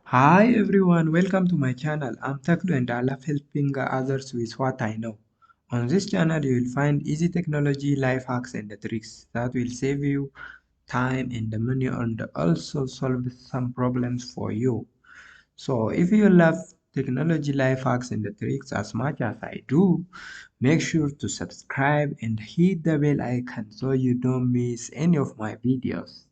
Hi everyone, welcome to my channel. I'm Taklu and I love helping others with what I know. On this channel, you will find easy technology, life hacks, and tricks that will save you time and money and also solve some problems for you. So, if you love technology, life hacks, and tricks as much as I do, make sure to subscribe and hit the bell icon so you don't miss any of my videos.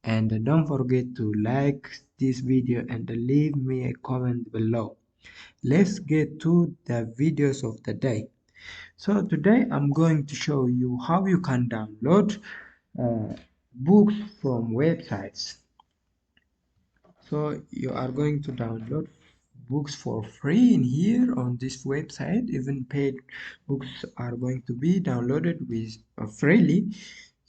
And don't forget to like this video and leave me a comment below. Let's get to the videos of the day. So today I'm going to show you how you can download books from websites. So you are going to download books for free in here on this website. Even paid books are going to be downloaded with freely.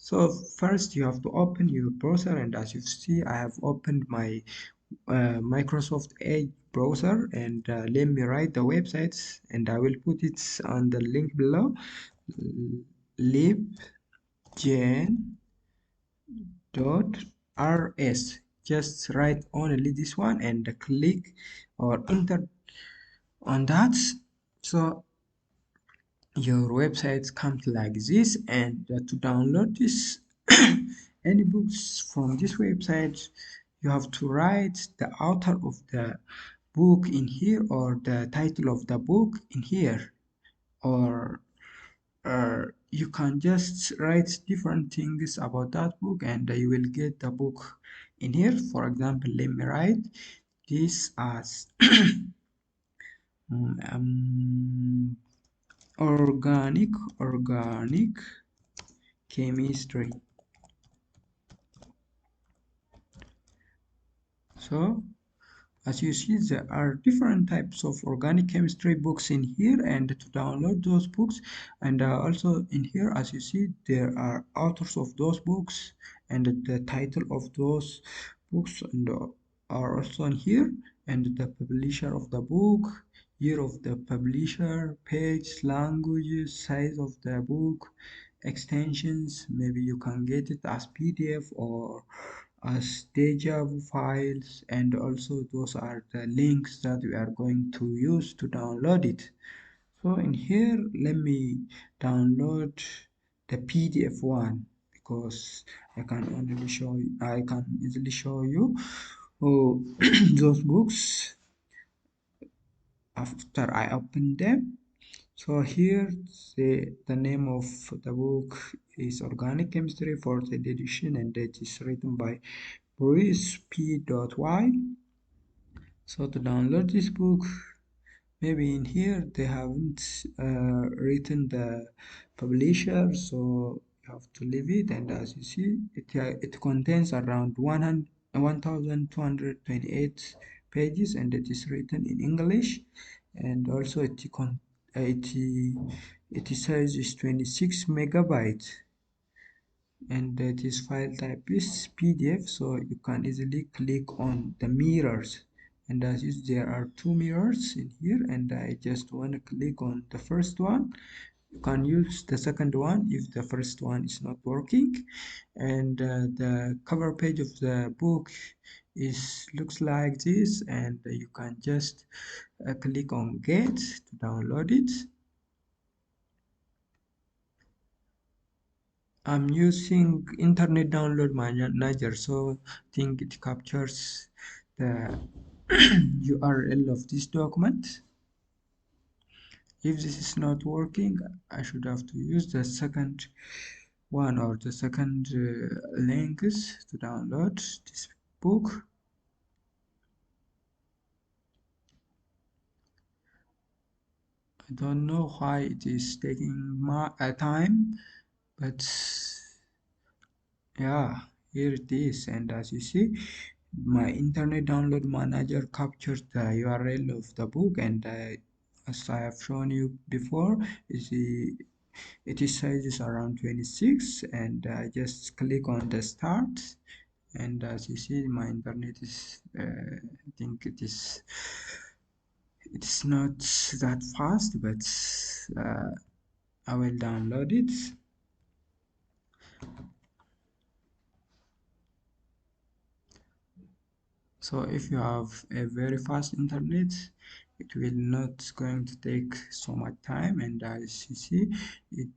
So first you have to open your browser, and as you see I have opened my Microsoft Edge browser, and let me write the websites and I will put it on the link below. libgen.rs. Just write only this one and click or enter on that. So your website comes like this, and to download this any books from this website, you have to write the author of the book in here or the title of the book in here, or you can just write different things about that book and you will get the book in here. For example, let me write this as organic chemistry. So as you see, there are different types of organic chemistry books in here, and to download those books, and also in here, as you see, there are authors of those books and the title of those books, and are also in here, and the publisher of the book, year of the publisher, page, languages, size of the book, extensions. Maybe you can get it as PDF or as deja vu files, and also those are the links that we are going to use to download it. So in here, let me download the PDF one because I can easily show you those books after I open them. So here the name of the book is Organic Chemistry 4th edition, and it is written by Bruce P. Y. So to download this book, maybe in here they haven't written the publisher, so you have to leave it. And as you see, it contains around 1228 pages, and it is written in English, and also it size is 26 megabytes, and that is file type is PDF. So you can easily click on the mirrors, and as is there are two mirrors in here, and I just want to click on the first one. You can use the second one if the first one is not working. And the cover page of the book is looks like this, and you can just click on get to download it. I'm using internet download manager, so I think it captures the URL of this document. If this is not working, I should have to use the second one or the second links to download this book. I don't know why it is taking my time, but yeah, here it is. And as you see, my internet download manager captures the URL of the book, and as I have shown you before, it is sizes around 26, and I just click on the start, and as you see, my internet is I think it's not that fast, but I will download it. So if you have a very fast internet, it will not going to take so much time. And as you see, it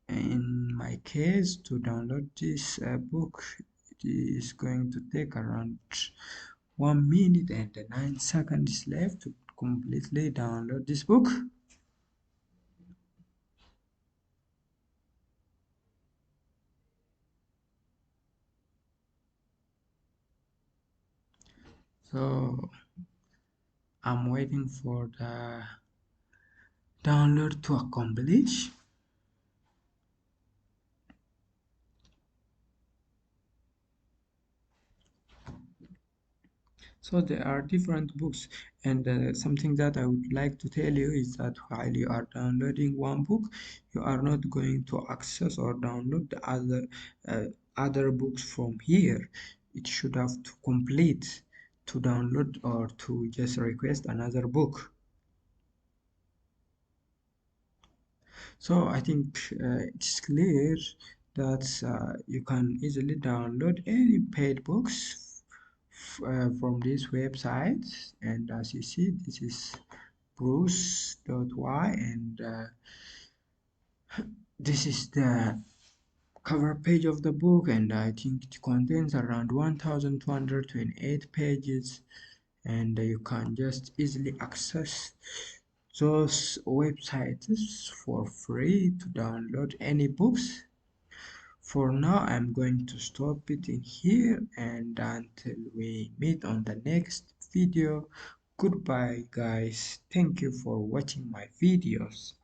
in my case, to download this book, it is going to take around 1 minute and 9 seconds left to completely download this book. So I'm waiting for the download to accomplish. So there are different books, and something that I would like to tell you is that while you are downloading one book, you are not going to access or download the other books from here. It should have to complete to download or to just request another book. So I think it's clear that you can easily download any paid books from this website. And as you see, this is bruce.y, and this is the cover page of the book, and I think it contains around 1228 pages, and you can just easily access those websites for free to download any books. For now, I'm going to stop it in here, and until we meet on the next video, goodbye guys. Thank you for watching my videos.